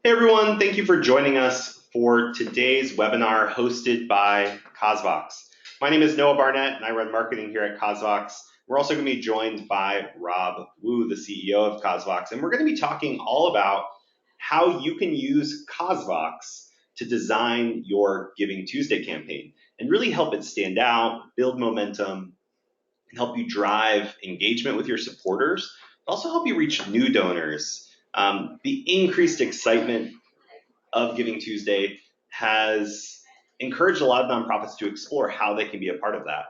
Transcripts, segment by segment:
Hey everyone, thank you for joining us for today's webinar hosted by CauseVox. My name is Noah Barnett and I run marketing here at CauseVox. We're also going to be joined by Rob Wu, the CEO of CauseVox, and we're going to be talking all about how you can use CauseVox to design your GivingTuesday campaign and really help it stand out, build momentum, and help you drive engagement with your supporters, but also help you reach new donors. The increased excitement of GivingTuesday has encouraged a lot of nonprofits to explore how they can be a part of that.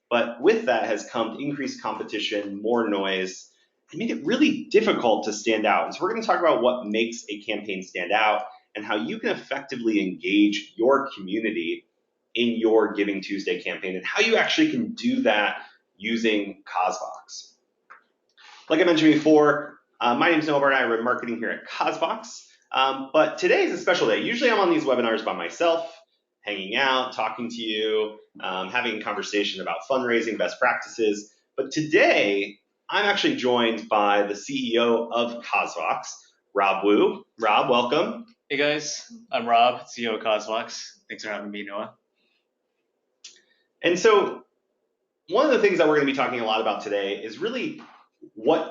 But with that has come increased competition, more noise, and made it really difficult to stand out. And so we're going to talk about what makes a campaign stand out and how you can effectively engage your community in your GivingTuesday campaign and how you actually can do that using CauseVox. Like I mentioned before, my name is Noah Barnett. I run marketing here at CauseVox. But today is a special day. Usually I'm on these webinars by myself, hanging out, talking to you, having a conversation about fundraising, best practices. But today, I'm actually joined by the CEO of CauseVox, Rob Wu. Rob, welcome. Hey guys, I'm Rob, CEO of CauseVox. Thanks for having me, Noah. And so one of the things that we're going to be talking a lot about today is really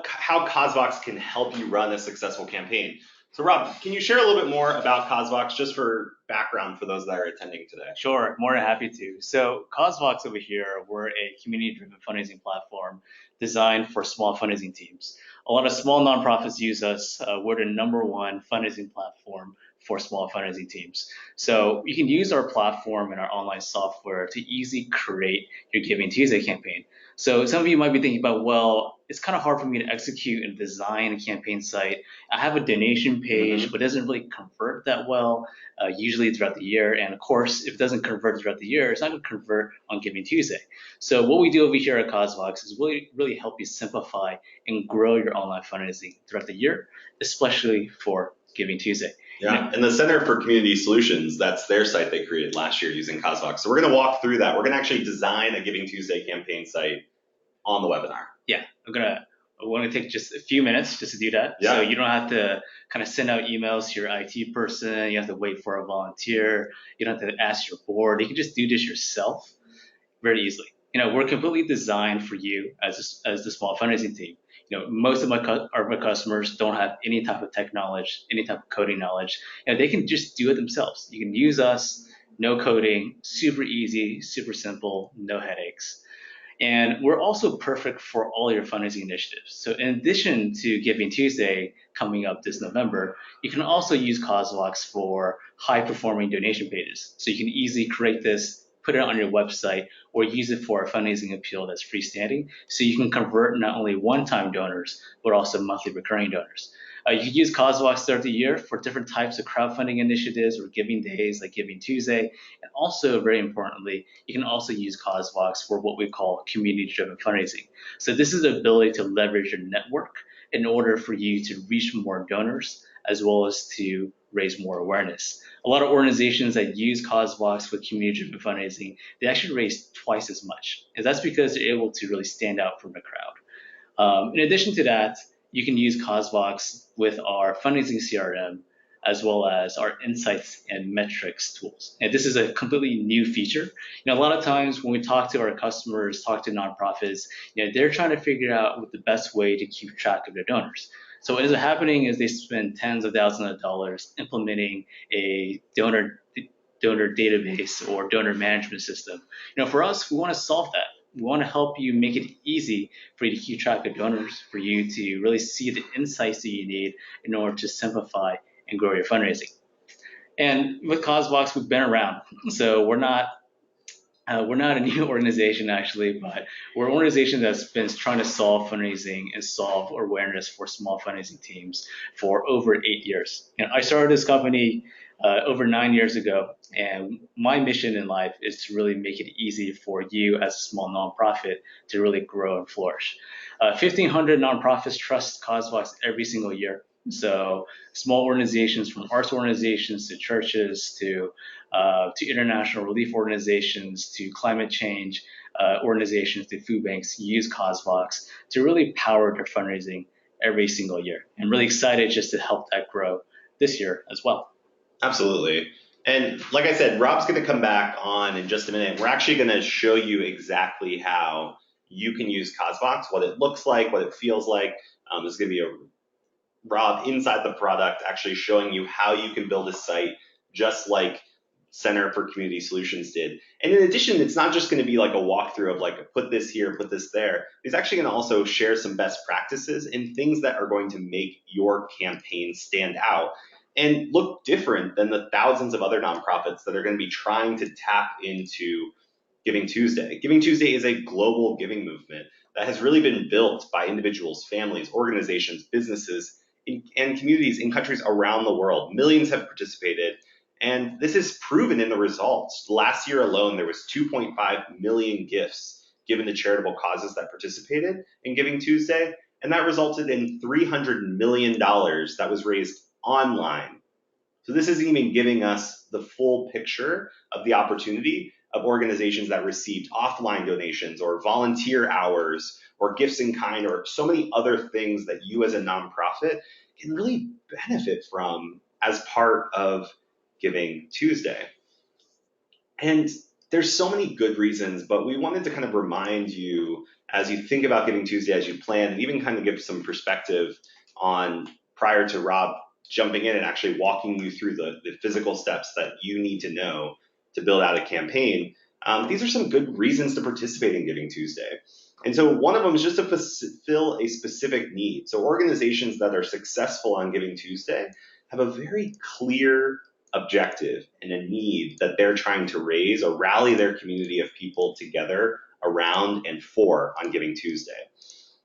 how CauseVox can help you run a successful campaign. So Rob, can you share a little bit more about CauseVox just for background for those that are attending today? Sure, more than happy to. So CauseVox over here, we're a community-driven fundraising platform designed for small fundraising teams. A lot of small nonprofits use us. We're the #1 fundraising platform for small fundraising teams. So you can use our platform and our online software to easily create your GivingTuesday campaign. So some of you might be thinking about, well, it's kind of hard for me to execute and design a campaign site. I have a donation page, but it doesn't really convert that well, usually throughout the year. And of course, if it doesn't convert throughout the year, it's not going to convert on GivingTuesday. So what we do over here at CauseVox is really help you simplify and grow your online fundraising throughout the year, especially for GivingTuesday. Yeah, and the Center for Community Solutions, that's their site they created last year using CauseVox. So we're going to walk through that. We're going to actually design a GivingTuesday campaign site on the webinar. Yeah, I want to take just a few minutes just to do that. Yeah. So you don't have to kind of send out emails to your IT person. You have to wait for a volunteer. You don't have to ask your board. You can just do this yourself very easily. We're completely designed for you as the small fundraising team. Most of my customers don't have any type of tech knowledge, any type of coding knowledge. They can just do it themselves. You can use us, no coding, super easy, super simple, no headaches. And we're also perfect for all your fundraising initiatives. So in addition to GivingTuesday coming up this November, you can also use CauseVox for high-performing donation pages. So you can easily create this, put it on your website, or use it for a fundraising appeal that's freestanding. So you can convert not only one-time donors, but also monthly recurring donors. You can use CauseVox throughout the year for different types of crowdfunding initiatives or giving days like GivingTuesday. And also, very importantly, you can also use CauseVox for what we call community-driven fundraising. So this is the ability to leverage your network in order for you to reach more donors, as well as to raise more awareness. A lot of organizations that use CauseVox with community-driven fundraising, they actually raise twice as much. And that's because they're able to really stand out from the crowd. In addition to that, you can use CauseVox with our fundraising CRM, as well as our insights and metrics tools. And this is a completely new feature. A lot of times when we talk to our customers, talk to nonprofits, they're trying to figure out what the best way to keep track of their donors. So what is happening is they spend tens of thousands of dollars implementing a donor database or donor management system. For us, we want to solve that. We want to help you make it easy for you to keep track of donors, for you to really see the insights that you need in order to simplify and grow your fundraising. And with CauseVox, we've been around. So we're not a new organization actually, but we're an organization that's been trying to solve fundraising and solve awareness for small fundraising teams for over 8 years. I started this company over 9 years ago, and my mission in life is to really make it easy for you as a small nonprofit to really grow and flourish. 1,500 nonprofits trust CauseVox every single year. So small organizations, from arts organizations to churches to international relief organizations to climate change organizations to food banks, use CauseVox to really power their fundraising every single year. I'm really excited just to help that grow this year as well. Absolutely. And like I said, Rob's going to come back on in just a minute. We're actually going to show you exactly how you can use CauseVox, what it looks like, what it feels like. There's going to be a Rob inside the product actually showing you how you can build a site just like Center for Community Solutions did. And in addition, it's not just going to be like a walkthrough of like, put this here, put this there. He's actually going to also share some best practices and things that are going to make your campaign stand out and look different than the thousands of other nonprofits that are going to be trying to tap into Giving Tuesday. Giving Tuesday is a global giving movement that has really been built by individuals, families, organizations, businesses, and communities in countries around the world. Millions have participated, and this is proven in the results. Last year alone, there was 2.5 million gifts given to charitable causes that participated in Giving Tuesday, and that resulted in $300 million that was raised online. So this isn't even giving us the full picture of the opportunity of organizations that received offline donations or volunteer hours or gifts in kind or so many other things that you as a nonprofit can really benefit from as part of Giving Tuesday. And there's so many good reasons, but we wanted to kind of remind you as you think about Giving Tuesday, as you plan, and even kind of give some perspective on prior to Rob jumping in and actually walking you through the physical steps that you need to know to build out a campaign. These are some good reasons to participate in Giving Tuesday. And so one of them is just to fulfill a specific need. So organizations that are successful on Giving Tuesday have a very clear objective and a need that they're trying to raise or rally their community of people together around and for on Giving Tuesday.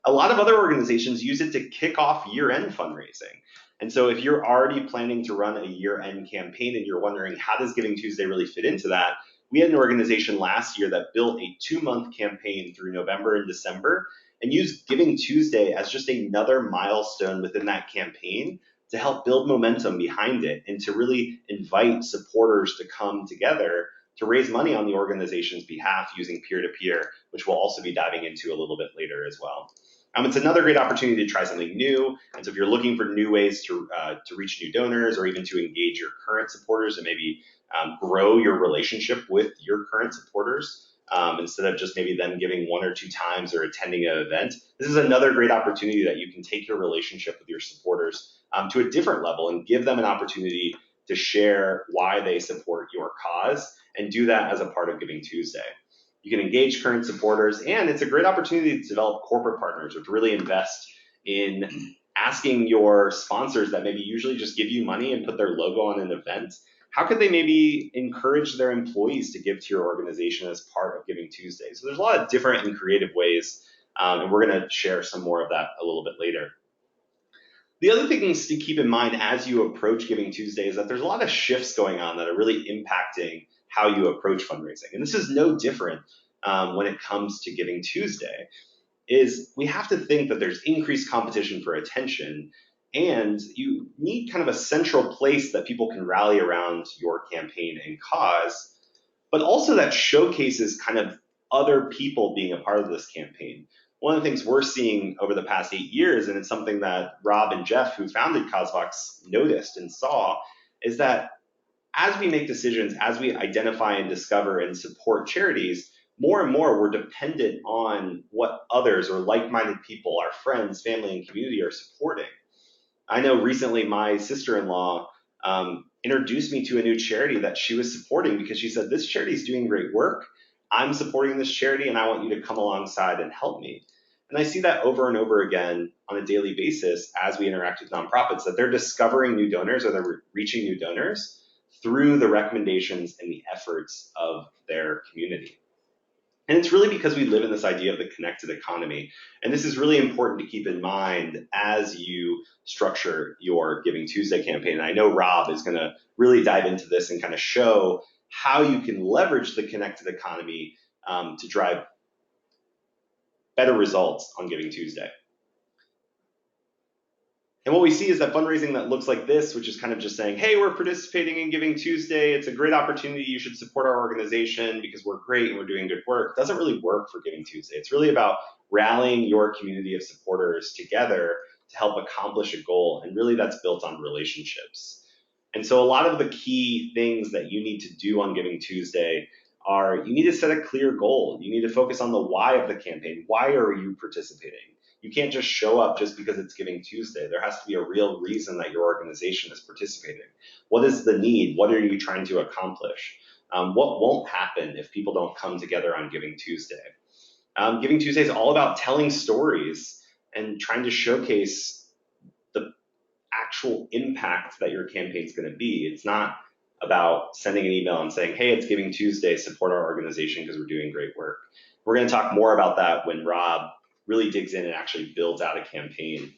A lot of other organizations use it to kick off year-end fundraising. And so if you're already planning to run a year-end campaign and you're wondering how does Giving Tuesday really fit into that, we had an organization last year that built a 2-month campaign through November and December and used Giving Tuesday as just another milestone within that campaign to help build momentum behind it and to really invite supporters to come together to raise money on the organization's behalf using peer-to-peer, which we'll also be diving into a little bit later as well. It's another great opportunity to try something new. And so if you're looking for new ways to reach new donors or even to engage your current supporters and maybe grow your relationship with your current supporters, instead of just maybe them giving 1 or 2 times or attending an event, this is another great opportunity that you can take your relationship with your supporters to a different level and give them an opportunity to share why they support your cause and do that as a part of Giving Tuesday. You can engage current supporters, and it's a great opportunity to develop corporate partners or to really invest in asking your sponsors that maybe usually just give you money and put their logo on an event. How could they maybe encourage their employees to give to your organization as part of Giving Tuesday? So there's a lot of different and creative ways, and we're going to share some more of that a little bit later. The other things to keep in mind as you approach Giving Tuesday is that there's a lot of shifts going on that are really impacting how you approach fundraising. And this is no different when it comes to Giving Tuesday, is we have to think that there's increased competition for attention and you need kind of a central place that people can rally around your campaign and cause, but also that showcases kind of other people being a part of this campaign. One of the things we're seeing over the past 8 years, and it's something that Rob and Jeff, who founded CauseVox, noticed and saw, is that as we make decisions, as we identify and discover and support charities, more and more we're dependent on what others or like-minded people, our friends, family, and community are supporting. I know recently my sister-in-law introduced me to a new charity that she was supporting because she said, this charity is doing great work. I'm supporting this charity and I want you to come alongside and help me. And I see that over and over again on a daily basis as we interact with nonprofits, that they're discovering new donors or they're reaching new donors through the recommendations and the efforts of their community. And it's really because we live in this idea of the connected economy. And this is really important to keep in mind as you structure your Giving Tuesday campaign. And I know Rob is going to really dive into this and kind of show how you can leverage the connected economy to drive better results on Giving Tuesday. And what we see is that fundraising that looks like this, which is kind of just saying, hey, we're participating in Giving Tuesday. It's a great opportunity. You should support our organization because we're great and we're doing good work. Doesn't really work for Giving Tuesday. It's really about rallying your community of supporters together to help accomplish a goal. And really that's built on relationships. And so a lot of the key things that you need to do on Giving Tuesday are you need to set a clear goal. You need to focus on the why of the campaign. Why are you participating? You can't just show up just because it's Giving Tuesday. There has to be a real reason that your organization is participating. What is the need? What are you trying to accomplish? What won't happen if people don't come together on Giving Tuesday? Giving Tuesday is all about telling stories and trying to showcase the actual impact that your campaign is going to be. It's not about sending an email and saying, hey, it's Giving Tuesday, support our organization because we're doing great work. We're going to talk more about that when Rob really digs in and actually builds out a campaign.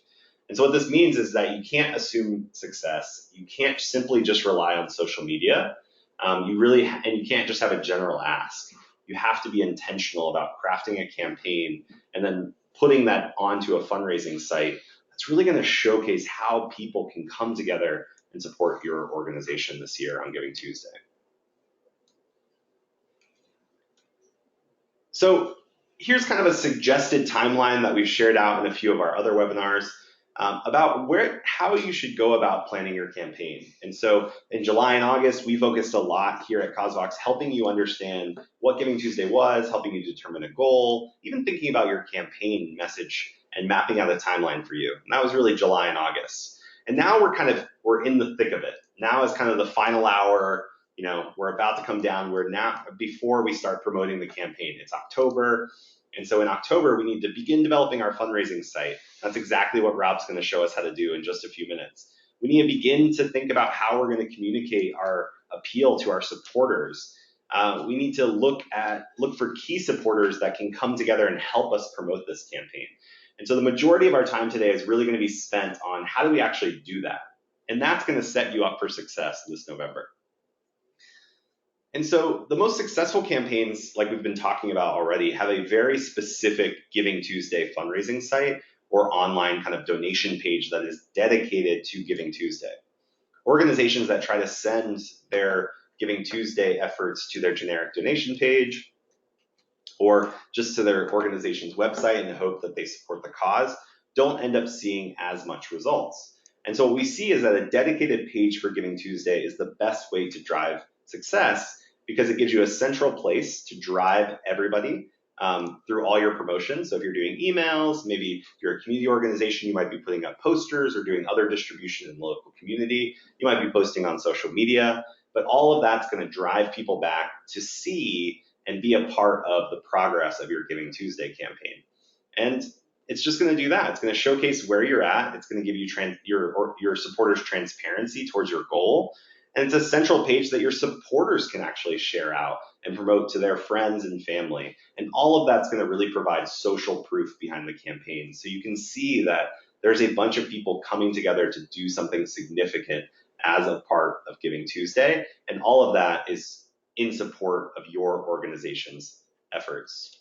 And so what this means is that you can't assume success. You can't simply just rely on social media. And you can't just have a general ask. You have to be intentional about crafting a campaign and then putting that onto a fundraising site that's really going to showcase how people can come together and support your organization this year on Giving Tuesday. So here's kind of a suggested timeline that we've shared out in a few of our other webinars about how you should go about planning your campaign. And so in July and August, we focused a lot here at CauseVox helping you understand what Giving Tuesday was, helping you determine a goal, even thinking about your campaign message and mapping out a timeline for you. And that was really July and August. And now we're in the thick of it. Now is kind of the final hour. We're about to come down. We're now before we start promoting the campaign. It's October. And so in October, we need to begin developing our fundraising site. That's exactly what Rob's going to show us how to do in just a few minutes. We need to begin to think about how we're going to communicate our appeal to our supporters. We need to look for key supporters that can come together and help us promote this campaign. And so the majority of our time today is really going to be spent on how do we actually do that? And that's going to set you up for success this November. And so the most successful campaigns, like we've been talking about already, have a very specific Giving Tuesday fundraising site or online kind of donation page that is dedicated to Giving Tuesday. Organizations that try to send their Giving Tuesday efforts to their generic donation page or just to their organization's website in the hope that they support the cause don't end up seeing as much results. And so what we see is that a dedicated page for Giving Tuesday is the best way to drive success because it gives you a central place to drive everybody through all your promotions. So if you're doing emails, maybe if you're a community organization, you might be putting up posters or doing other distribution in the local community. You might be posting on social media, but all of that's going to drive people back to see and be a part of the progress of your Giving Tuesday campaign. And it's just going to do that. It's going to showcase where you're at. It's going to give you your supporters transparency towards your goal. And it's a central page that your supporters can actually share out and promote to their friends and family. And all of that's going to really provide social proof behind the campaign. So you can see that there's a bunch of people coming together to do something significant as a part of Giving Tuesday. And all of that is in support of your organization's efforts.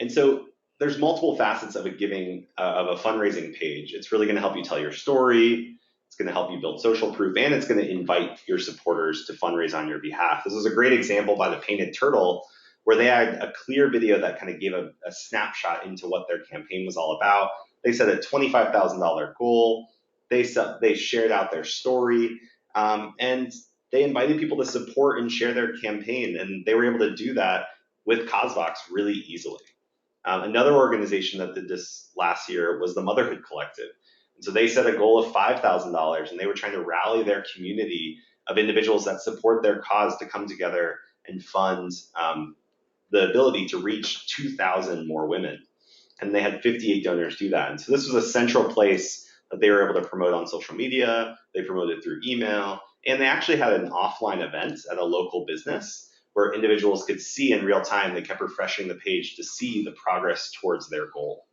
And so there's multiple facets of a fundraising page. It's really going to help you tell your story. It's going to help you build social proof, and it's going to invite your supporters to fundraise on your behalf. This was a great example by the Painted Turtle, where they had a clear video that kind of gave a snapshot into what their campaign was all about. They set a $25,000 goal. They shared out their story, and they invited people to support and share their campaign, and they were able to do that with CauseVox really easily. Another organization that did this last year was the Motherhood Collective. And so they set a goal of $5,000, and they were trying to rally their community of individuals that support their cause to come together and fund the ability to reach 2,000 more women. And they had 58 donors do that. And so this was a central place that they were able to promote on social media. They promoted through email, and they actually had an offline event at a local business where individuals could see in real time. They kept refreshing the page to see the progress towards their goal.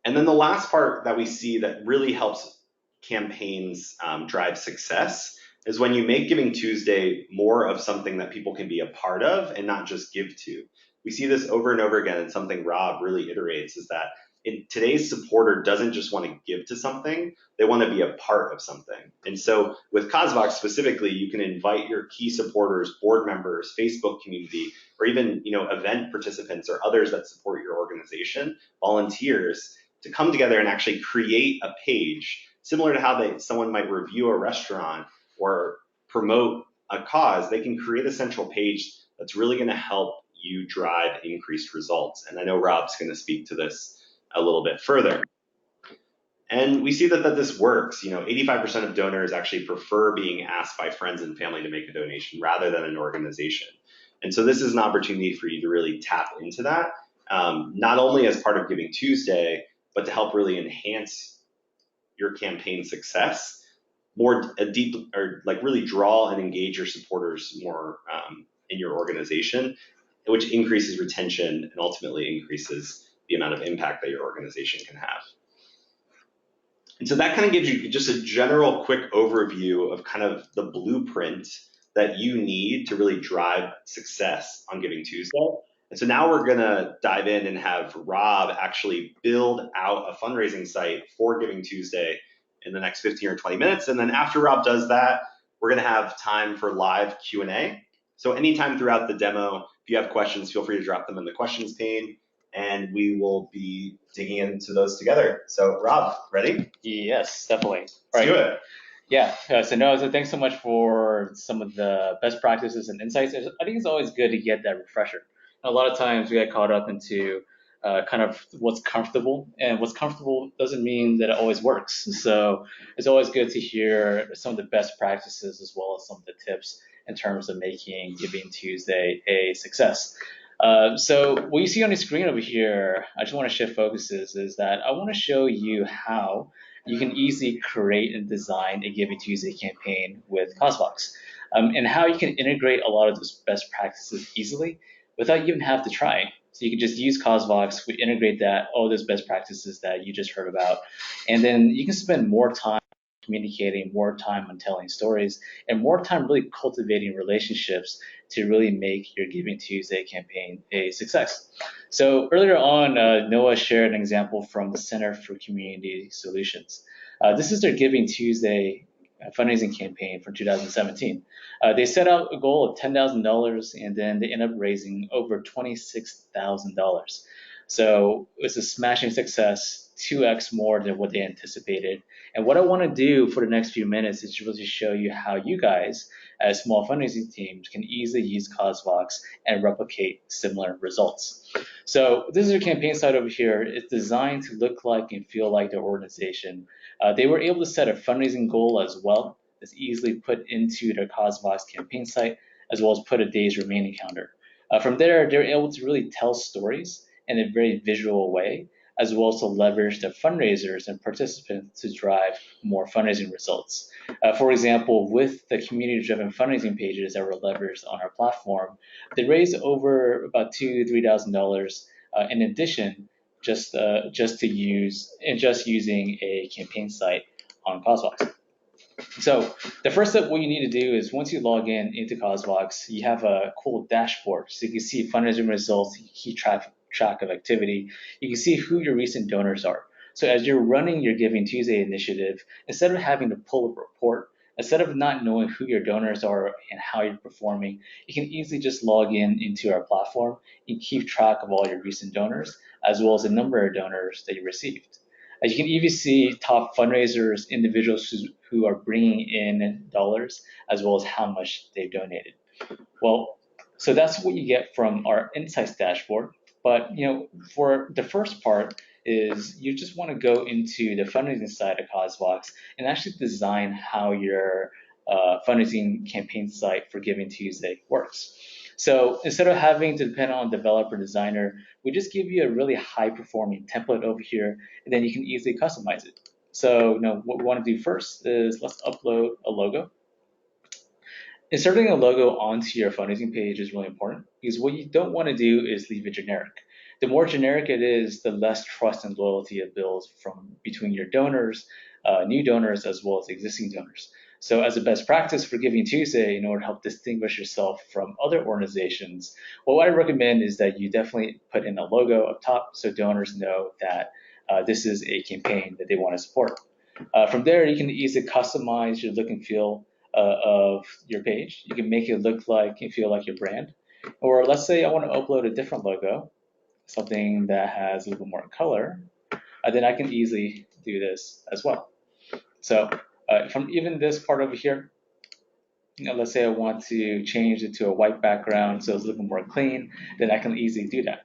And then the last part that we see that really helps campaigns drive success is when you make Giving Tuesday more of something that people can be a part of and not just give to. We see this over and over again, and something Rob really iterates is that today's supporter doesn't just want to give to something, they want to be a part of something. And so with CauseVox specifically, you can invite your key supporters, board members, Facebook community, or even event participants or others that support your organization, volunteers, to come together and actually create a page similar to how someone might review a restaurant or promote a cause. They can create a central page that's really going to help you drive increased results. And I know Rob's going to speak to this a little bit further. And we see that this works. 85% of donors actually prefer being asked by friends and family to make a donation rather than an organization. And so this is an opportunity for you to really tap into that, not only as part of Giving Tuesday, but to help really enhance your campaign success, really draw and engage your supporters more in your organization, which increases retention and ultimately increases the amount of impact that your organization can have. And so that kind of gives you just a general quick overview of kind of the blueprint that you need to really drive success on Giving Tuesday. And so now we're going to dive in and have Rob actually build out a fundraising site for Giving Tuesday in the next 15 or 20 minutes. And then after Rob does that, we're going to have time for live Q&A. So anytime throughout the demo, if you have questions, feel free to drop them in the questions pane, and we will be digging into those together. So Rob, ready? Yes, definitely. Let's do it. Yeah, so Noah, so thanks so much for some of the best practices and insights. I think it's always good to get that refresher. A lot of times we get caught up into kind of what's comfortable, and what's comfortable doesn't mean that it always works. So it's always good to hear some of the best practices as well as some of the tips in terms of making Giving Tuesday a success. So what you see on the screen over here, I just want to shift focuses, is that I want to show you how you can easily create and design a Giving Tuesday campaign with CauseVox, and how you can integrate a lot of those best practices easily without you even have to try. So you can just use CauseVox, we integrate all those best practices that you just heard about, and then you can spend more time communicating, more time on telling stories, and more time really cultivating relationships to really make your Giving Tuesday campaign a success. So earlier on, Noah shared an example from the Center for Community Solutions. This is their Giving Tuesday fundraising campaign for 2017. They set out a goal of $10,000, and then they end up raising over $26,000. So it's a smashing success, 2x more than what they anticipated. And what I want to do for the next few minutes is really show you how you guys, as small fundraising teams, can easily use CauseVox and replicate similar results. So this is a campaign site over here. It's designed to look like and feel like their organization. They were able to set a fundraising goal as well. That's easily put into their CauseVox campaign site, as well as put a days remaining counter. From there, they're able to really tell stories in a very visual way, as well as to leverage the fundraisers and participants to drive more fundraising results. For example, with the community-driven fundraising pages that were leveraged on our platform, they raised over about $2,000 to $3,000 in addition, just using a campaign site on CauseVox. So the first step, what you need to do is once you log in into CauseVox, you have a cool dashboard, so you can see fundraising results, you can keep track of activity, you can see who your recent donors are. So as you're running your Giving Tuesday initiative, instead of having to pull a report, instead of not knowing who your donors are and how you're performing, you can easily just log in into our platform and keep track of all your recent donors, as well as the number of donors that you received. As you can even see top fundraisers, individuals who are bringing in dollars, as well as how much they've donated. Well, so that's what you get from our insights dashboard. But for the first part is you just want to go into the fundraising side of CauseVox and actually design how your fundraising campaign site for Giving Tuesday works. So instead of having to depend on a developer designer, we just give you a really high performing template over here, and then you can easily customize it. So what we want to do first is let's upload a logo. Inserting a logo onto your fundraising page is really important, because what you don't want to do is leave it generic. The more generic it is, the less trust and loyalty it builds between your donors, new donors, as well as existing donors. So as a best practice for Giving Tuesday, in order to help distinguish yourself from other organizations, what I recommend is that you definitely put in a logo up top so donors know that this is a campaign that they want to support. From there, you can easily customize your look and feel of your page. You can make it look like and feel like your brand. Or let's say I want to upload a different logo, something that has a little bit more color. then I can easily do this as well. So from even this part over here, let's say I want to change it to a white background so it's looking more clean, then I can easily do that.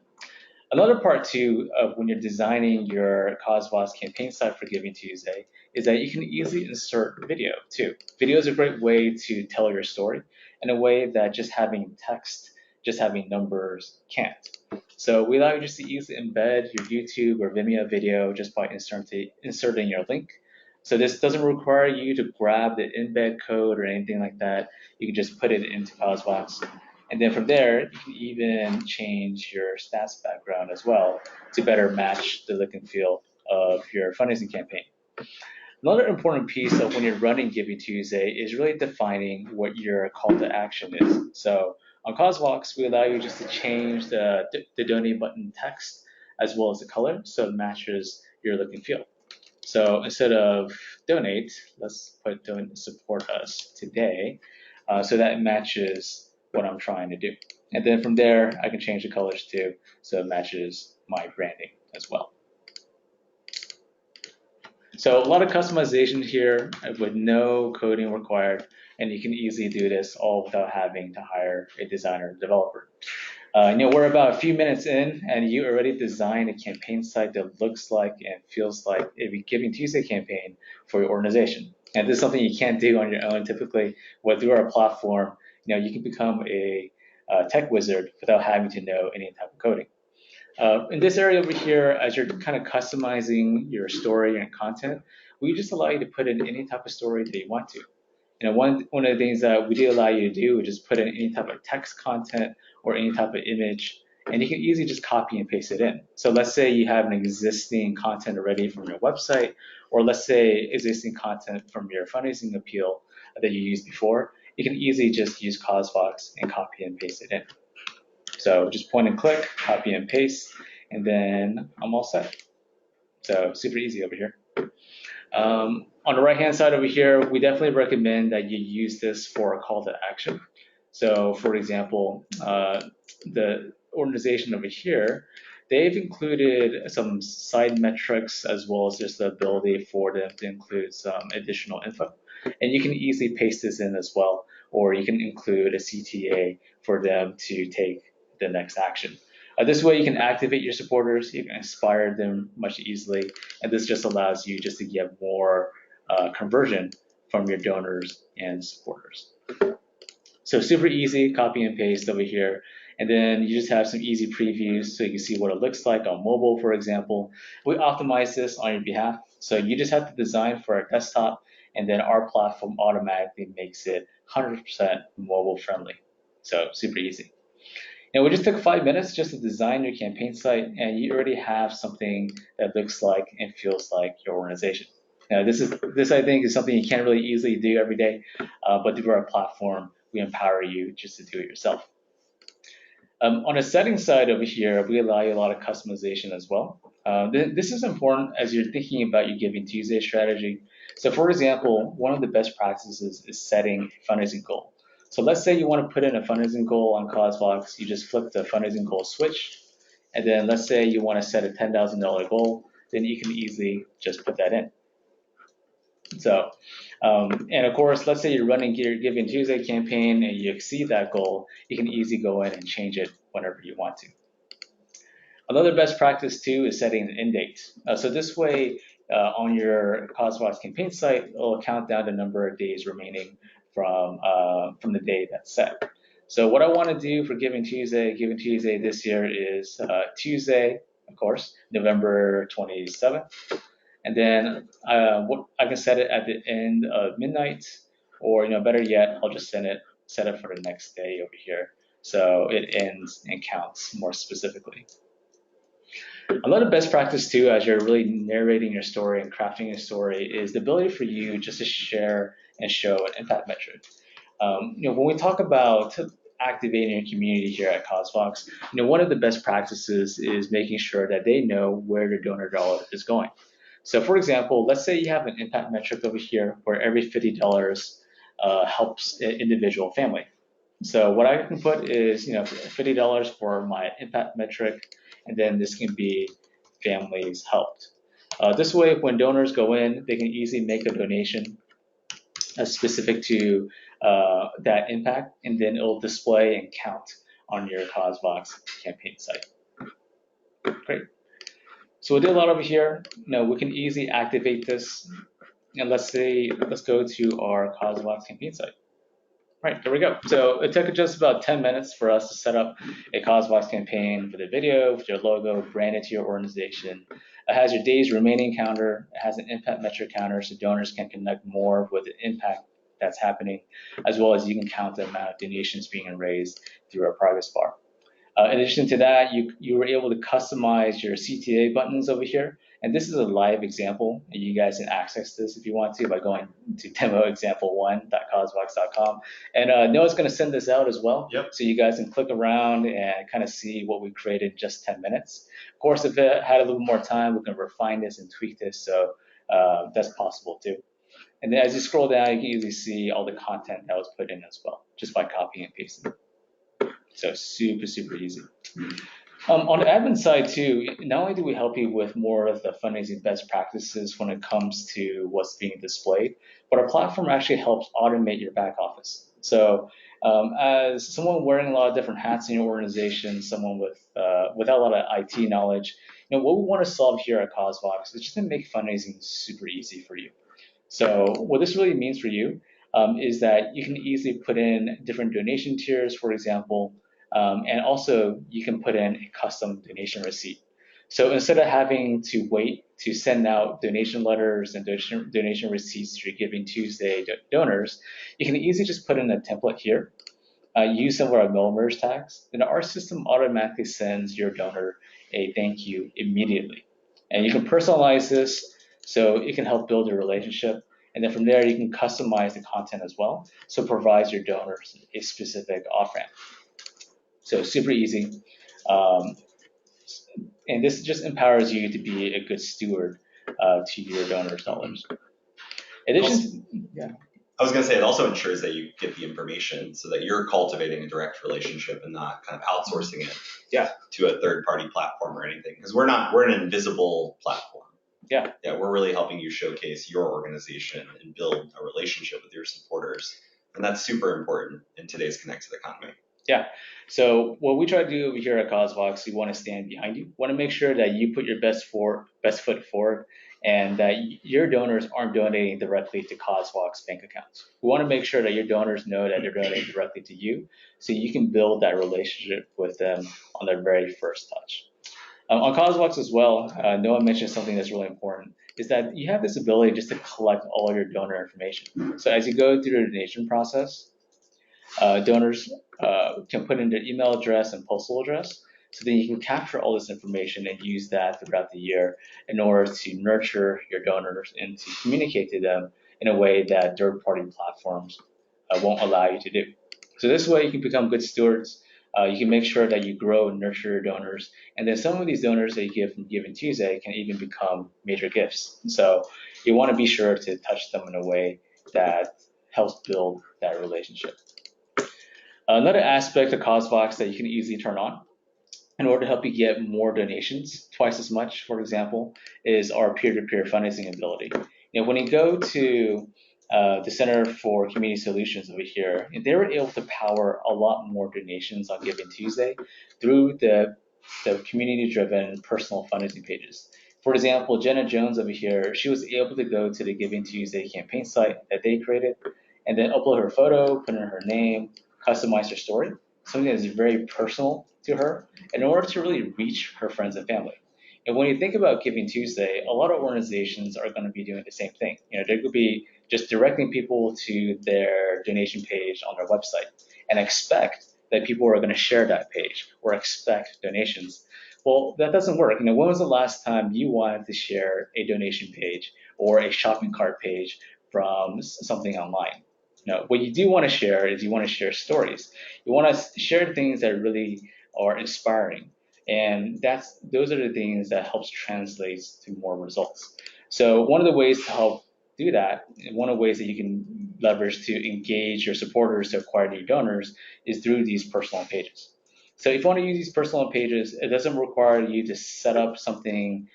Another part too of when you're designing your CauseVox campaign site for GivingTuesday is that you can easily insert video too. Video is a great way to tell your story in a way that just having text, just having numbers can't. So we allow you just to easily embed your YouTube or Vimeo video just by inserting your link. So this doesn't require you to grab the embed code or anything like that. You can just put it into CauseVox. And then from there, you can even change your stats background as well to better match the look and feel of your fundraising campaign. Another important piece of when you're running GivingTuesday is really defining what your call to action is. So on CauseVox, we allow you just to change the donate button text as well as the color so it matches your look and feel. So instead of donate, let's put don't support us today so that it matches what I'm trying to do. And then from there, I can change the colors too so it matches my branding as well. So a lot of customization here with no coding required, and you can easily do this all without having to hire a designer or developer. We're about a few minutes in, and you already designed a campaign site that looks like and feels like a GivingTuesday campaign for your organization. And this is something you can't do on your own. Typically, through our platform, you can become a tech wizard without having to know any type of coding. In this area over here, as you're kind of customizing your story and content, we just allow you to put in any type of story that you want to. One of the things that we do allow you to do is just put in any type of text content or any type of image, and you can easily just copy and paste it in. So let's say you have an existing content already from your website, or let's say existing content from your fundraising appeal that you used before, you can easily just use CauseVox and copy and paste it in. So just point and click, copy and paste, and then I'm all set. So super easy over here. On the right-hand side over here, we definitely recommend that you use this for a call to action. So for example, the organization over here, they've included some side metrics as well as just the ability for them to include some additional info. And you can easily paste this in as well, or you can include a CTA for them to take the next action. This way you can activate your supporters, you can inspire them much easily, and this just allows you just to get more conversion from your donors and supporters. So super easy, copy and paste over here. And then you just have some easy previews so you can see what it looks like on mobile, for example. We optimize this on your behalf. So you just have to design for a desktop, and then our platform automatically makes it 100% mobile friendly. So super easy. And we just took 5 minutes just to design your campaign site, and you already have something that looks like and feels like your organization. Now, this I think is something you can't really easily do every day, but through our platform, we empower you just to do it yourself. On the settings side over here, we allow you a lot of customization as well. This is important as you're thinking about your GivingTuesday strategy. So for example, one of the best practices is setting a fundraising goal. So let's say you want to put in a fundraising goal on CauseVox, you just flip the fundraising goal switch, and then let's say you want to set a $10,000 goal, then you can easily just put that in. So, and of course, let's say you're running your GivingTuesday campaign and you exceed that goal, you can easily go in and change it whenever you want to. Another best practice too is setting an end date. So this way, on your CauseVox campaign site, it'll count down the number of days remaining from the day that's set. So what I want to do for GivingTuesday this year is Tuesday, of course, November 27th. And then I can set it at the end of midnight, or better yet, I'll just set it for the next day over here, so it ends and counts more specifically. Another best practice too, as you're really narrating your story and crafting your story, is the ability for you just to share and show an impact metric. When we talk about activating your community here at CauseVox, one of the best practices is making sure that they know where the donor dollar is going. So for example, let's say you have an impact metric over here where every $50 helps an individual family. So what I can put is, $50 for my impact metric, and then this can be families helped. This way, when donors go in, they can easily make a donation specific to that impact, and then it'll display and count on your CauseVox campaign site. Great. So we did a lot over here. Now we can easily activate this. And let's go to our CauseVox campaign site. Right, there we go. So it took just about 10 minutes for us to set up a CauseVox campaign with a video, with your logo, branded to your organization. It has your days remaining counter. It has an impact metric counter so donors can connect more with the impact that's happening, as well as you can count the amount of donations being raised through our progress bar. In addition to that, you were able to customize your CTA buttons over here. And this is a live example. And you guys can access this if you want to by going to demoexample1.causevox.com. And Noah's going to send this out as well. Yep. So you guys can click around and kind of see what we created in just 10 minutes. Of course, if it had a little more time, we can refine this and tweak this. So that's possible too. And then as you scroll down, you can easily see all the content that was put in as well, just by copying and pasting. So super, super easy. On the admin side too, not only do we help you with more of the fundraising best practices when it comes to what's being displayed, but our platform actually helps automate your back office. So as someone wearing a lot of different hats in your organization, someone without a lot of IT knowledge, what we want to solve here at CauseVox is just to make fundraising super easy for you. So what this really means for you is that you can easily put in different donation tiers, for example, and also you can put in a custom donation receipt. So instead of having to wait to send out donation letters and donation receipts to your GivingTuesday donors, you can easily just put in a template here, use some of our mail merge tags, and our system automatically sends your donor a thank you immediately. And you can personalize this so it can help build a relationship. And then from there, you can customize the content as well. So it provides your donors a specific off-ramp. So super easy. And this just empowers you to be a good steward to your donors' dollars. In addition, yeah. I was going to say, it also ensures that you get the information so that you're cultivating a direct relationship and not kind of outsourcing it to a third-party platform or anything. Because we're an invisible platform. Yeah, we're really helping you showcase your organization and build a relationship with your supporters. And that's super important in today's connected economy. Yeah. So what we try to do over here at CauseVox, we want to stand behind you. We want to make sure that you put your best foot forward and that your donors aren't donating directly to CauseVox bank accounts. We want to make sure that your donors know that they're donating directly to you so you can build that relationship with them on their very first touch. On CauseVox as well, Noah mentioned something that's really important, is that you have this ability just to collect all of your donor information. So as you go through the donation process, donors can put in their email address and postal address, so then you can capture all this information and use that throughout the year in order to nurture your donors and to communicate to them in a way that third-party platforms won't allow you to do. So this way you can become good stewards. You can make sure that you grow and nurture your donors, and then some of these donors that you give from GivingTuesday can even become major gifts. So you want to be sure to touch them in a way that helps build that relationship. Another aspect of CauseVox that you can easily turn on in order to help you get more donations, twice as much, for example, is our peer-to-peer fundraising ability. When you go to the Center for Community Solutions over here, they were able to power a lot more donations on GivingTuesday through the community-driven personal fundraising pages. For example, Jenna Jones over here, she was able to go to the GivingTuesday campaign site that they created and then upload her photo, put in her name, customize her story, something that is very personal to her in order to really reach her friends and family. And when you think about GivingTuesday, a lot of organizations are going to be doing the same thing. They could be just directing people to their donation page on their website and expect that people are going to share that page or expect donations. Well, that doesn't work. When was the last time you wanted to share a donation page or a shopping cart page from something online? What you do want to share is you want to share stories. You want to share things that really are inspiring. And those are the things that helps translate to more results. So one of the ways to help do that, and one of the ways that you can leverage to engage your supporters to acquire new donors is through these personal pages. So if you want to use these personal pages, it doesn't require you to set up something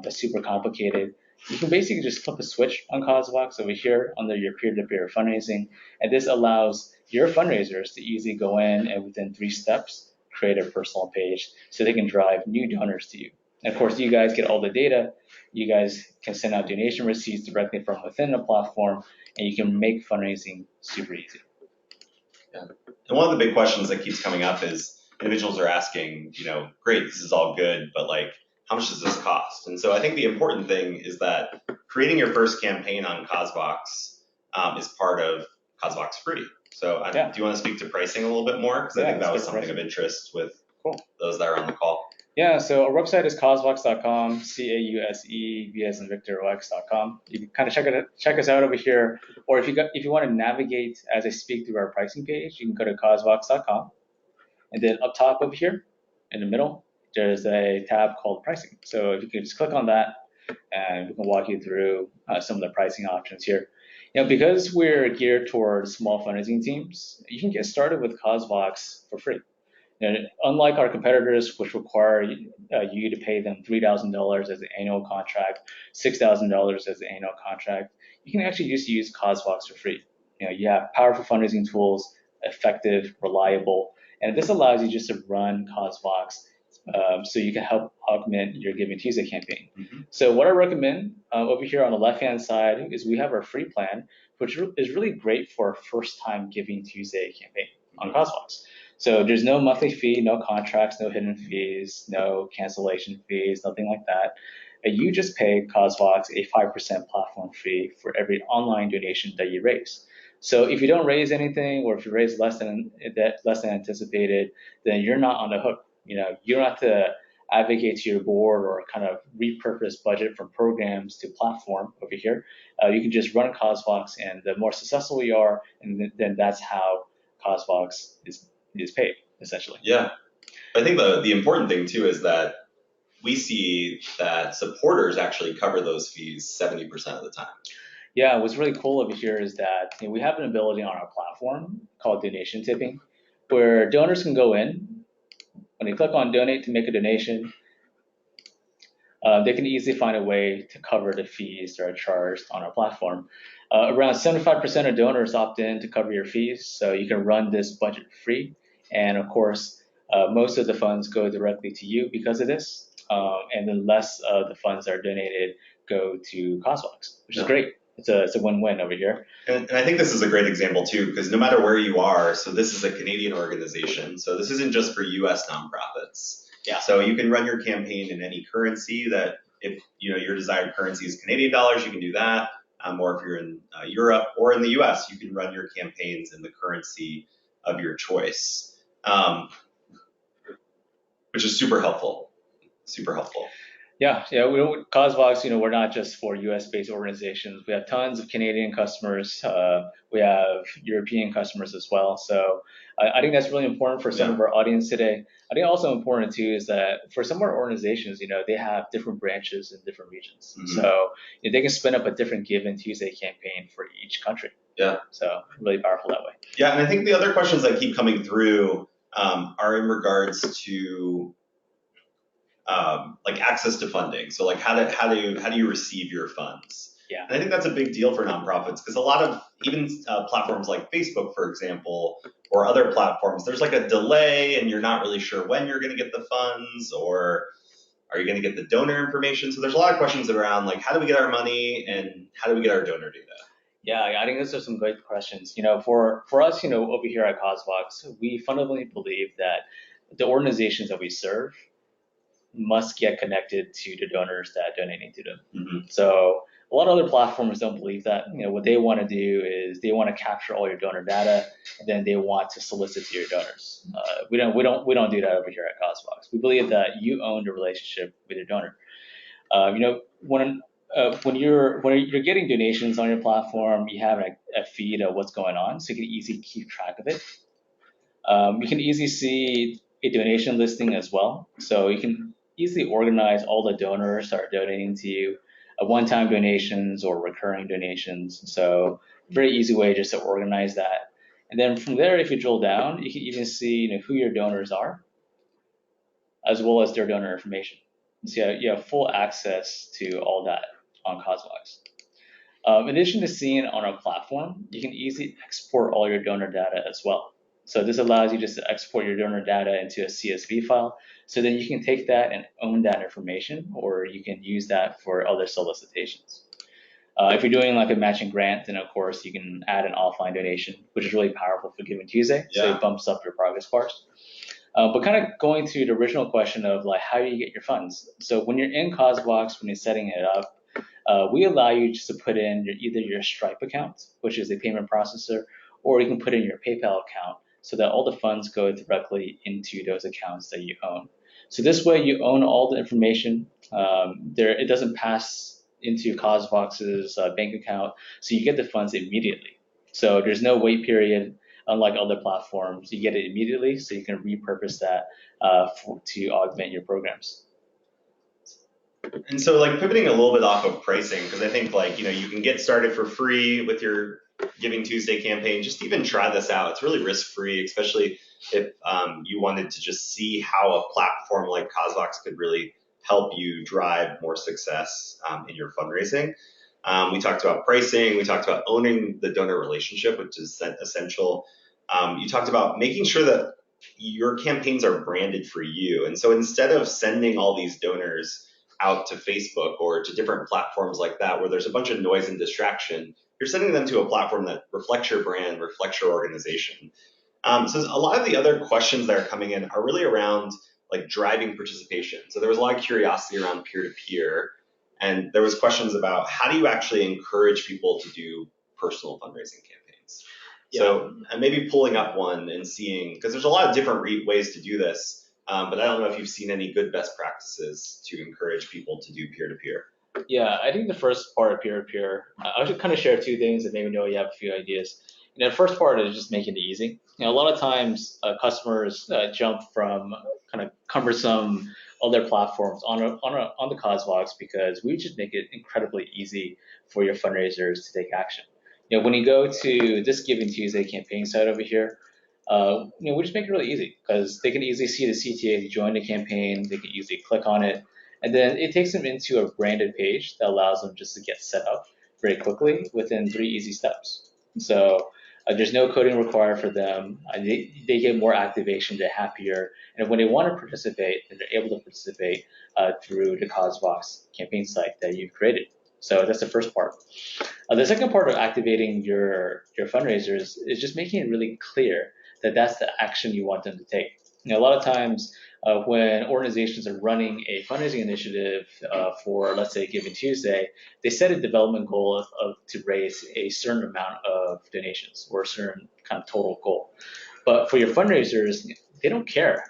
that's super complicated. You can basically just flip a switch on CauseVox over here under your peer-to-peer fundraising, and this allows your fundraisers to easily go in and within 3 steps create a personal page so they can drive new donors to you. And of course, you guys get all the data. You guys can send out donation receipts directly from within the platform, and you can make fundraising super easy. Yeah. And one of the big questions that keeps coming up is individuals are asking, great, this is all good, but like, how much does this cost? And so I think the important thing is that creating your first campaign on CauseVox is part of CauseVox Free. So do you want to speak to pricing a little bit more? Because I think that was something of interest with those that are on the call. Yeah, so our website is causevox.com, CAUSEV as in Victor OX.com. You can kind of check us out over here, or if you want to navigate as I speak through our pricing page, you can go to causevox.com, and then up top over here in the middle, there's a tab called pricing. So if you can just click on that, and we can walk you through some of the pricing options here. Because we're geared towards small fundraising teams, you can get started with CauseVox for free. Unlike our competitors, which require you to pay them $3,000 as an annual contract, $6,000 as an annual contract, you can actually just use CauseVox for free. You have powerful fundraising tools, effective, reliable, and this allows you just to run CauseVox so you can help augment your GivingTuesday campaign. Mm-hmm. So what I recommend over here on the left-hand side is we have our free plan, which is really great for a first-time GivingTuesday campaign on CauseVox. So there's no monthly fee, no contracts, no hidden fees, no cancellation fees, nothing like that. You just pay CauseVox a 5% platform fee for every online donation that you raise. So if you don't raise anything, or if you raise less than anticipated, then you're not on the hook. You don't have to advocate to your board or kind of repurpose budget from programs to platform over here. You can just run CauseVox, and the more successful you are, and then that's how CauseVox is paid, essentially. Yeah. I think the important thing too is that we see that supporters actually cover those fees 70% of the time. Yeah, what's really cool over here is that we have an ability on our platform called donation tipping, where donors can go in. When they click on donate to make a donation, they can easily find a way to cover the fees that are charged on our platform. Around 75% of donors opt in to cover your fees, so you can run this budget free. And of course, most of the funds go directly to you because of this, and then less of the funds that are donated go to CauseVox, which is great. It's a win-win over here. And I think this is a great example too, because no matter where you are, so this is a Canadian organization, so this isn't just for US nonprofits. Yeah. So you can run your campaign in any currency that, if your desired currency is Canadian dollars, you can do that. Or if you're in Europe or in the US, you can run your campaigns in the currency of your choice, which is super helpful. Super helpful. Yeah. CauseVox, we're not just for US-based organizations. We have tons of Canadian customers. We have European customers as well. So I think that's really important for some of our audience today. I think also important too is that for some of our organizations, they have different branches in different regions. Mm-hmm. So they can spin up a different GivingTuesday campaign for each country. Yeah. So really powerful that way. Yeah, and I think the other questions that keep coming through are in regards to like access to funding. So like how do you receive your funds? Yeah. And I think that's a big deal for nonprofits, because a lot of even platforms like Facebook, for example, or other platforms, there's like a delay and you're not really sure when you're going to get the funds, or are you going to get the donor information? So there's a lot of questions around like, how do we get our money and how do we get our donor data? Yeah, I think those are some great questions. For us, over here at CauseVox, we fundamentally believe that the organizations that we serve must get connected to the donors that are donating to them. Mm-hmm. So a lot of other platforms don't believe that. What they want to do is they want to capture all your donor data, and then they want to solicit to your donors. We don't do that over here at CauseVox. We believe that you own the relationship with your donor. When you're getting donations on your platform, you have a feed of what's going on, so you can easily keep track of it. You can easily see a donation listing as well, so you can easily organize all the donors that are donating to you, one-time donations or recurring donations. So very easy way just to organize that. And then from there, if you drill down, you can even see who your donors are, as well as their donor information. So you have full access to all that on CauseVox. In addition to seeing it on our platform, you can easily export all your donor data as well. So this allows you just to export your donor data into a CSV file. So then you can take that and own that information, or you can use that for other solicitations. If you're doing like a matching grant, then of course you can add an offline donation, which is really powerful for GivingTuesday. So it bumps up your progress bars. But kind of going to the original question of like how do you get your funds? So when you're in CauseVox, when you're setting it up, we allow you just to put in either your Stripe account, which is a payment processor, or you can put in your PayPal account so that all the funds go directly into those accounts that you own. So this way you own all the information. It doesn't pass into CauseVox's bank account, so you get the funds immediately. So there's no wait period. Unlike other platforms, you get it immediately, so you can repurpose that to augment your programs. And so like pivoting a little bit off of pricing, because I think like, you can get started for free with your GivingTuesday campaign. Just even try this out. It's really risk-free, especially if you wanted to just see how a platform like CauseVox could really help you drive more success in your fundraising. We talked about pricing. We talked about owning the donor relationship, which is essential. You talked about making sure that your campaigns are branded for you. And so instead of sending all these donors out to Facebook or to different platforms like that, where there's a bunch of noise and distraction, you're sending them to a platform that reflects your brand, reflects your organization. So a lot of the other questions that are coming in are really around like driving participation. So there was a lot of curiosity around peer-to-peer, and there was questions about how do you actually encourage people to do personal fundraising campaigns. So maybe pulling up one and seeing, because there's a lot of different ways to do this. But I don't know if you've seen any good best practices to encourage people to do peer-to-peer. Yeah, I think the first part of peer-to-peer, I should kind of share two things and maybe know you have a few ideas. The first part is just making it easy. A lot of times customers jump from kind of cumbersome other platforms on the CauseVox because we just make it incredibly easy for your fundraisers to take action. When you go to this GivingTuesday campaign site over here, we just make it really easy because they can easily see the CTA to join the campaign. They can easily click on it, and then it takes them into a branded page that allows them just to get set up very quickly within 3 easy steps. So there's no coding required for them. They get more activation, they're happier, and when they want to participate, then they're able to participate through the CauseVox campaign site that you've created. So that's the first part. The second part of activating your fundraisers is just making it really clear that that's the action you want them to take. A lot of times when organizations are running a fundraising initiative for, let's say, GivingTuesday, they set a development goal to raise a certain amount of donations or a certain kind of total goal. But for your fundraisers, they don't care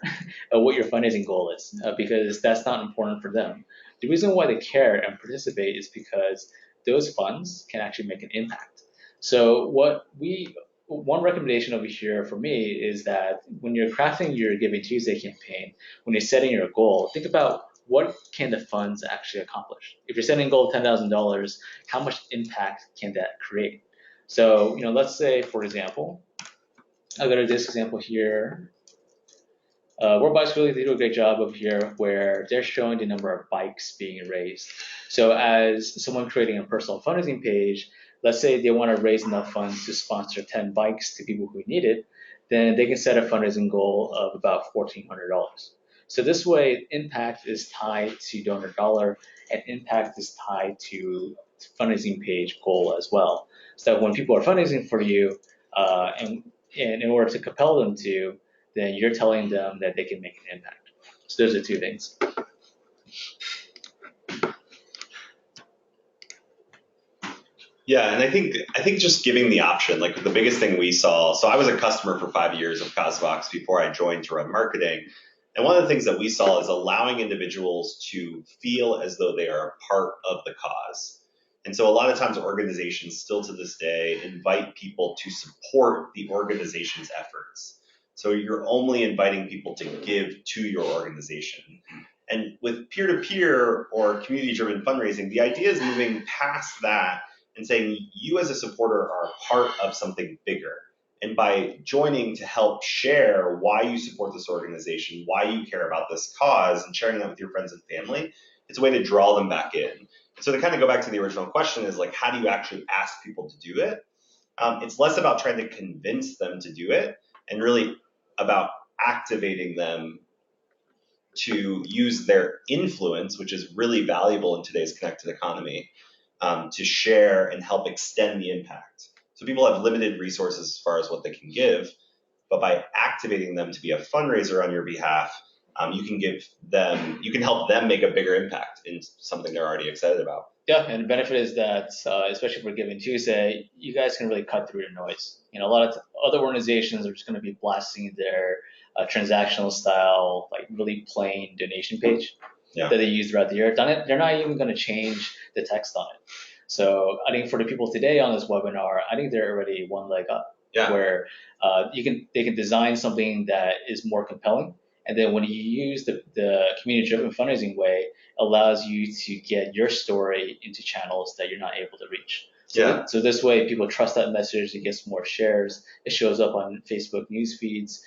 what your fundraising goal is because that's not important for them. The reason why they care and participate is because those funds can actually make an impact. So one recommendation over here for me is that when you're crafting your GivingTuesday campaign, when you're setting your goal, think about what can the funds actually accomplish. If you're setting a goal of $10,000, how much impact can that create? So, let's say, for example, I'll go to this example here. World Bikes really do a great job over here where they're showing the number of bikes being raised. So as someone creating a personal fundraising page, let's say they want to raise enough funds to sponsor 10 bikes to people who need it, then they can set a fundraising goal of about $1,400. So this way, impact is tied to donor dollar, and impact is tied to fundraising page goal as well. So that when people are fundraising for you, and in order to compel them to, then you're telling them that they can make an impact. So those are two things. Yeah, and I think just giving the option, like the biggest thing we saw, so I was a customer for 5 years of CauseVox before I joined to run marketing. And one of the things that we saw is allowing individuals to feel as though they are a part of the cause. And so a lot of times organizations still to this day invite people to support the organization's efforts. So you're only inviting people to give to your organization. And with peer-to-peer or community-driven fundraising, the idea is moving past that and saying you as a supporter are a part of something bigger. And by joining to help share why you support this organization, why you care about this cause, and sharing that with your friends and family, it's a way to draw them back in. So to kind of go back to the original question is like, how do you actually ask people to do it? It's less about trying to convince them to do it and really about activating them to use their influence, which is really valuable in today's connected economy, to share and help extend the impact. So people have limited resources as far as what they can give, but by activating them to be a fundraiser on your behalf, you can help them make a bigger impact in something they're already excited about. Yeah, and the benefit is that, especially for GivingTuesday, you guys can really cut through the noise. A lot of other organizations are just going to be blasting their transactional style, like really plain donation page that they use throughout the year. They're not even going to change the text on it. So I think for the people today on this webinar, I think they're already one leg up, where they can design something that is more compelling. And then when you use the community-driven fundraising way, allows you to get your story into channels that you're not able to reach. So this way, people trust that message. It gets more shares. It shows up on Facebook news feeds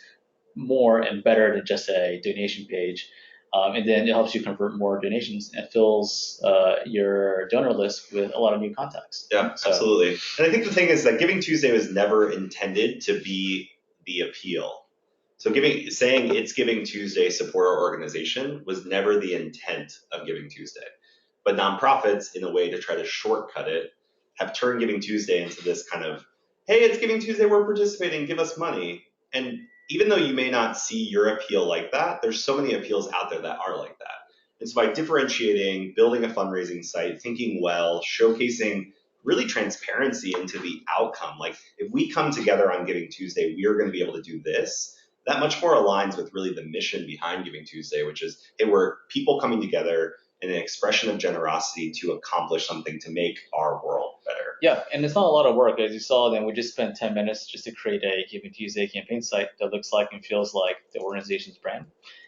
more and better than just a donation page. And then it helps you convert more donations and fills your donor list with a lot of new contacts. Yeah, absolutely. And I think the thing is that GivingTuesday was never intended to be the appeal. So saying it's GivingTuesday, support our organization, was never the intent of GivingTuesday. But nonprofits, in a way to try to shortcut it, have turned GivingTuesday into this kind of, hey, it's GivingTuesday, we're participating, give us money. And even though you may not see your appeal like that, there's so many appeals out there that are like that. And so by differentiating, building a fundraising site, thinking well, showcasing really transparency into the outcome, like if we come together on GivingTuesday, we are going to be able to do this. That much more aligns with really the mission behind GivingTuesday, which is, hey, we're people coming together in an expression of generosity to accomplish something to make our world better. Yeah, and it's not a lot of work. As you saw, then we just spent 10 minutes just to create a GivingTuesday campaign site that looks like and feels like the organization's brand,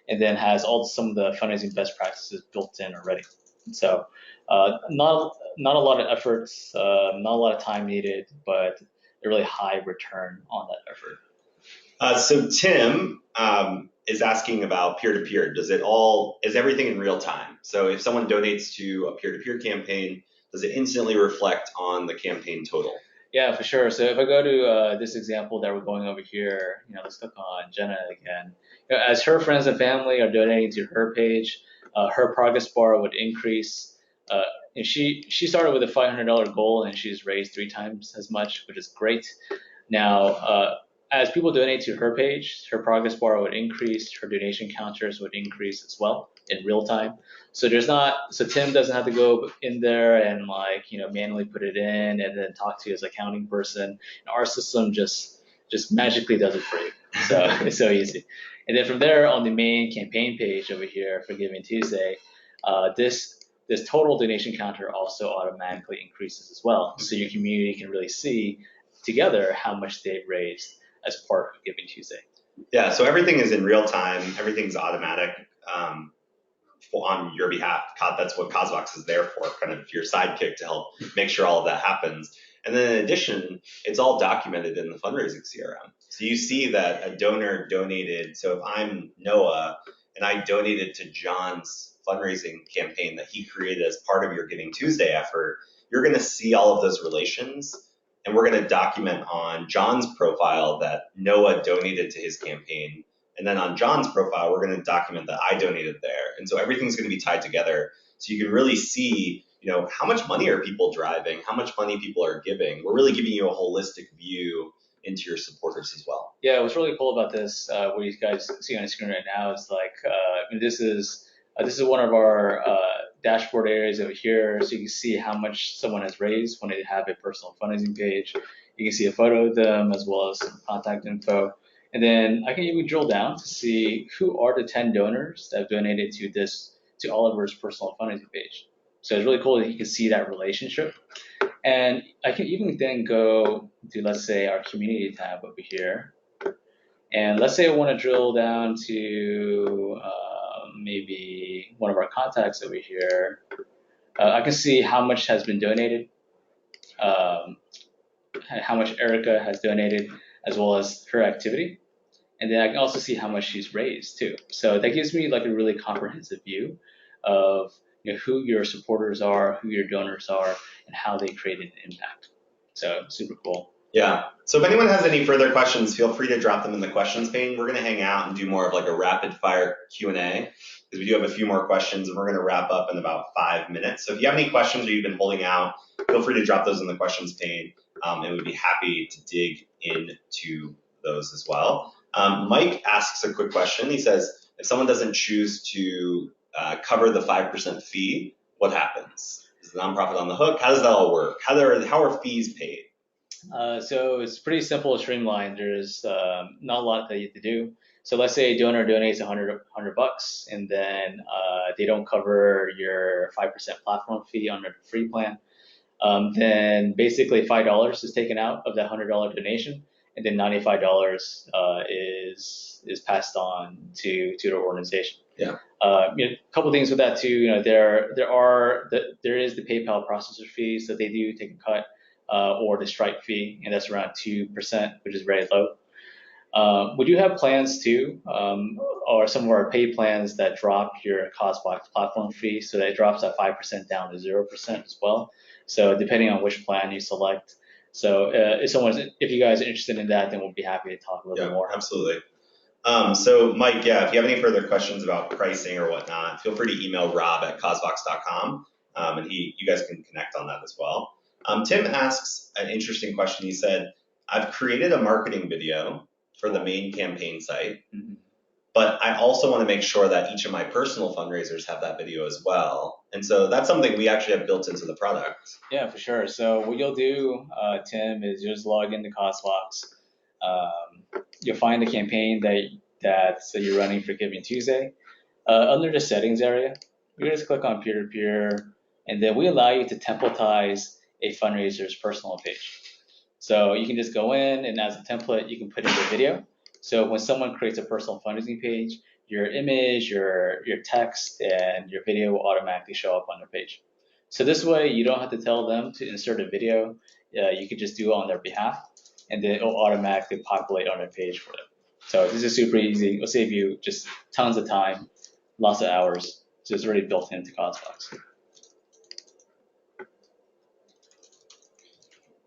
and then has some of the fundraising best practices built in already. So not a lot of efforts, not a lot of time needed, but a really high return on that effort. So Tim is asking about peer-to-peer. Is everything in real time? So if someone donates to a peer-to-peer campaign, does it instantly reflect on the campaign total? Yeah, for sure. So if I go to this example that we're going over here, let's click on Jenna again. As her friends and family are donating to her page, her progress bar would increase. And she started with a $500 goal and she's raised 3 times as much, which is great. Now, as people donate to her page, her progress bar would increase, her donation counters would increase as well in real time. So Tim doesn't have to go in there and manually put it in and then talk to his accounting person. And our system just magically does it for you. So it's so easy. And then from there on the main campaign page over here for GivingTuesday, this total donation counter also automatically increases as well. So your community can really see together how much they've raised as part of GivingTuesday. Yeah, so everything is in real time. Everything's automatic on your behalf. That's what CauseVox is there for, kind of your sidekick to help make sure all of that happens. And then in addition, it's all documented in the fundraising CRM. So you see that a donor donated. So if I'm Noah and I donated to John's fundraising campaign that he created as part of your GivingTuesday effort, you're going to see all of those relations. And we're going to document on John's profile that Noah donated to his campaign. And then on John's profile, we're going to document that I donated there. And so everything's going to be tied together. So you can really see, how much money are people driving, how much money people are giving. We're really giving you a holistic view into your supporters as well. Yeah, what's really cool about this, what you guys see on the screen right now is this is one of our dashboard areas over here, so you can see how much someone has raised when they have a personal fundraising page. You can see a photo of them as well as some contact info. And then I can even drill down to see who are the 10 donors that have donated to Oliver's personal fundraising page. So it's really cool that you can see that relationship. And I can even then go to, let's say, our community tab over here. And let's say I want to drill down to maybe one of our contacts over here. I can see how much has been donated, how much Erica has donated. as well as her activity. And then I can also see how much she's raised too. So that gives me like a really comprehensive view of who your supporters are, who your donors are, and how they created an impact. So super cool. Yeah. So if anyone has any further questions, feel free to drop them in the questions pane. We're going to hang out and do more of like a rapid fire Q&A because we do have a few more questions and we're going to wrap up in about 5 minutes. So if you have any questions or you've been holding out, feel free to drop those in the questions pane and we'd be happy to dig into those as well. Mike asks a quick question. He says, if someone doesn't choose to cover the 5% fee, what happens? Is the nonprofit on the hook? How does that all work? How are fees paid? So it's pretty simple and streamlined. There's not a lot that you have to do. So let's say a donor donates $100 and then they don't cover your 5% platform fee under the free plan. Then basically $5 is taken out of that $100 donation, and then $95 is passed on to the organization. Yeah. A couple things with that too. There is the PayPal processor fee, so they do take a cut. Or the Stripe fee, and that's around 2%, which is very low. We do have plans too, or some of our paid plans that drop your CauseVox platform fee, so that it drops that 5% down to 0% as well. So depending on which plan you select. So if you guys are interested in that, then we'll be happy to talk a little bit more. Absolutely. So Mike, if you have any further questions about pricing or whatnot, feel free to email rob@causevox.com, and you guys can connect on that as well. Tim asks an interesting question. He said, I've created a marketing video for the main campaign site, but I also want to make sure that each of my personal fundraisers have that video as well. And so that's something we actually have built into the product. Yeah, for sure. So what you'll do, Tim, is you'll just log into CauseVox. You'll find the campaign that you're running for GivingTuesday. Under the settings area, you just click on peer-to-peer, and then we allow you to templatize a fundraiser's personal page. So you can just go in, and as a template, you can put in your video. So when someone creates a personal fundraising page, your image, your text, and your video will automatically show up on their page. So this way, you don't have to tell them to insert a video. You can just do it on their behalf, and then it will automatically populate on their page for them. So this is super easy. It'll save you just tons of time, lots of hours. So it's already built into CauseVox.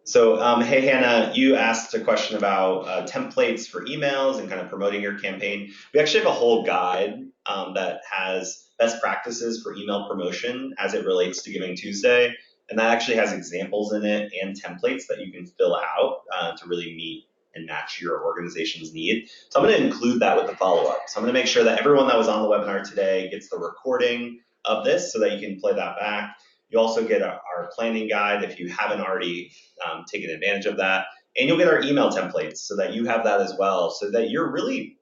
So, hey, Hannah, you asked a question about templates for emails and kind of promoting your campaign. We actually have a whole guide that has best practices for email promotion as it relates to GivingTuesday. And that actually has examples in it and templates that you can fill out to really meet and match your organization's need. So I'm going to include that with the follow-up. So I'm going to make sure that everyone that was on the webinar today gets the recording of this so that you can play that back. You also get our planning guide if you haven't already taken advantage of that. And you'll get our email templates so that you have that as well, so that you're really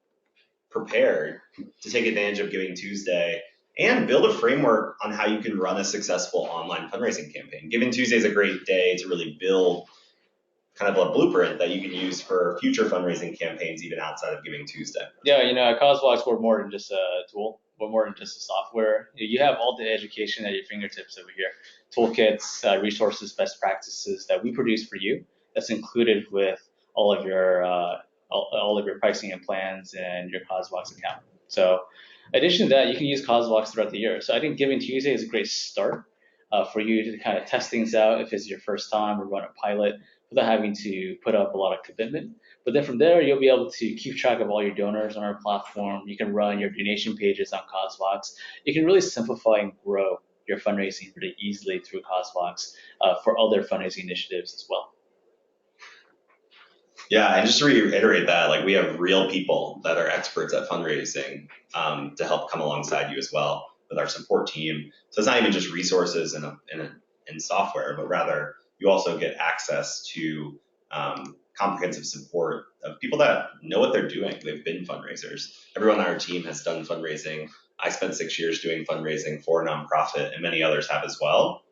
prepared to take advantage of GivingTuesday and build a framework on how you can run a successful online fundraising campaign. GivingTuesday is a great day to really build kind of a blueprint that you can use for future fundraising campaigns, even outside of GivingTuesday. Yeah, at CauseVox, we're more than just a tool. We're more than just a software. You have all the education at your fingertips over here. Toolkits, resources, best practices that we produce for you. That's included with all of your pricing and plans and your CauseVox account. So in addition to that, you can use CauseVox throughout the year. So I think GivingTuesday is a great start for you to kind of test things out if it's your first time or run a pilot without having to put up a lot of commitment. But then from there, you'll be able to keep track of all your donors on our platform. You can run your donation pages on CauseVox. You can really simplify and grow your fundraising pretty easily through CauseVox for other fundraising initiatives as well. Yeah, and just to reiterate that, like we have real people that are experts at fundraising to help come alongside you as well with our support team. So it's not even just resources and software, but rather you also get access to comprehensive support of people that know what they're doing. They've been fundraisers. Everyone on our team has done fundraising. I spent 6 years doing fundraising for a nonprofit, and many others have as well.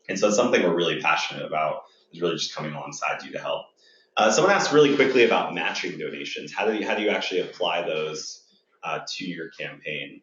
And so it's something we're really passionate about, is really just coming alongside you to help. Someone asked really quickly about matching donations. How do you actually apply those to your campaign?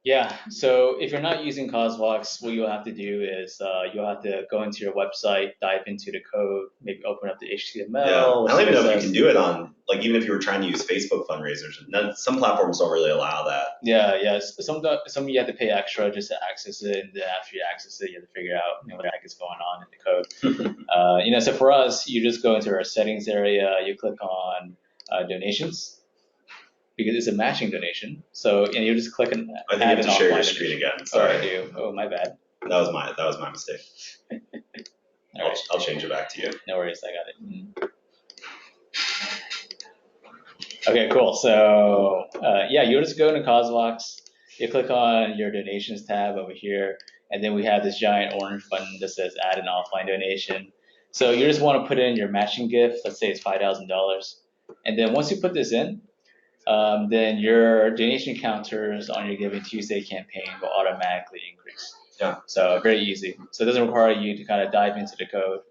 Yeah, so if you're not using CauseVox, what you'll have to do is you'll have to go into your website, dive into the code, maybe open up the HTML Yeah, or I don't even know if you CSS. can do it on, like, even if you were trying to use Facebook fundraisers. Some platforms don't really allow that. Yeah. Some you have to pay extra just to access it, and then after you access it, you have to figure out what the heck is going on in the code. So for us, you just go into our settings area, you click on donations because it's a matching donation. So and you just click on I think you add have an to share your offline screen donation. again. Sorry. Oh, I do. Oh, my bad. That was my mistake. All right. I'll change it back to you. No worries, I got it. Okay, cool. So yeah, you just go into CauseVox, you click on your donations tab over here, and then we have this giant orange button that says add an offline donation. So you just want to put in your matching gift. Let's say it's $5,000, and then once you put this in, then your donation counters on your Giving Tuesday campaign will automatically increase. Yeah. So very easy. So it doesn't require you to kind of dive into the code,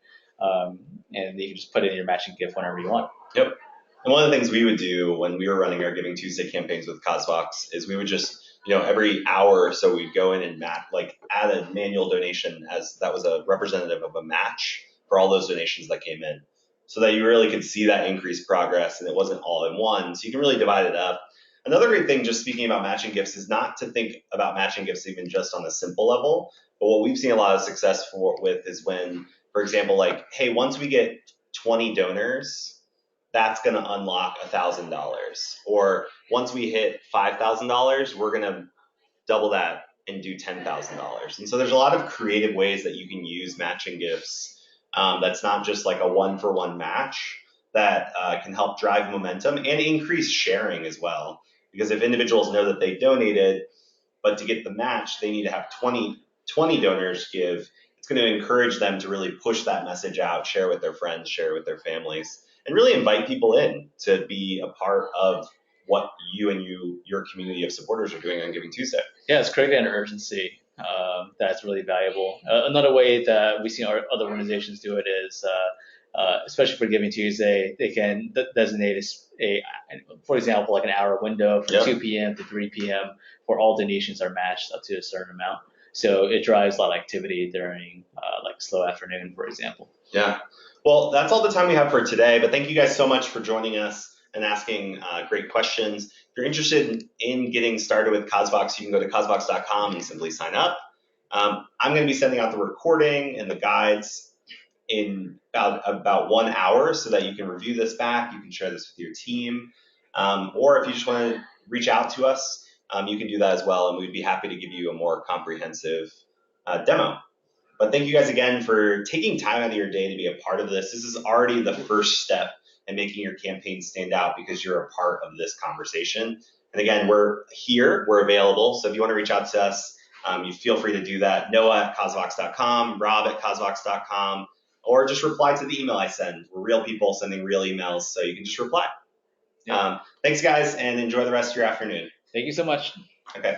and you can just put in your matching gift whenever you want. Yep. And one of the things we would do when we were running our Giving Tuesday campaigns with CauseVox is we would just, every hour or so we'd go in and add a manual donation as that was a representative of a match for all those donations that came in, so that you really could see that increased progress and it wasn't all in one. So you can really divide it up. Another great thing, just speaking about matching gifts, is not to think about matching gifts even just on a simple level. But what we've seen a lot of success with is when, for example, like, hey, once we get 20 donors, that's going to unlock $1,000. Or once we hit $5,000, we're going to double that and do $10,000. And so there's a lot of creative ways that you can use matching gifts. That's not just like a one-for-one match that can help drive momentum and increase sharing as well. Because if individuals know that they donated, but to get the match, they need to have 20 donors give, it's going to encourage them to really push that message out, share with their friends, share with their families, and really invite people in to be a part of what you and your community of supporters are doing on Giving Tuesday. Yeah, it's creating an urgency that's really valuable. Another way that we see our other organizations do it is, especially for Giving Tuesday, they can designate for example, like an hour window from 2 p.m. to 3 p.m. where all donations are matched up to a certain amount. So it drives a lot of activity during like slow afternoon, for example. Yeah. Well, that's all the time we have for today, but thank you guys so much for joining us and asking great questions. If you're interested in getting started with CauseVox, you can go to CauseVox.com and simply sign up. I'm going to be sending out the recording and the guides in about 1 hour so that you can review this back. You can share this with your team. Or if you just want to reach out to us, you can do that as well, and we'd be happy to give you a more comprehensive demo. But thank you guys again for taking time out of your day to be a part of this. This is already the first step in making your campaign stand out because you're a part of this conversation. And again, we're here, we're available. So if you want to reach out to us, you feel free to do that. Noah@CauseVox.com, Rob@CauseVox.com, or just reply to the email I send. We're real people sending real emails, so you can just reply. Yeah. Thanks, guys, and enjoy the rest of your afternoon. Thank you so much. Okay.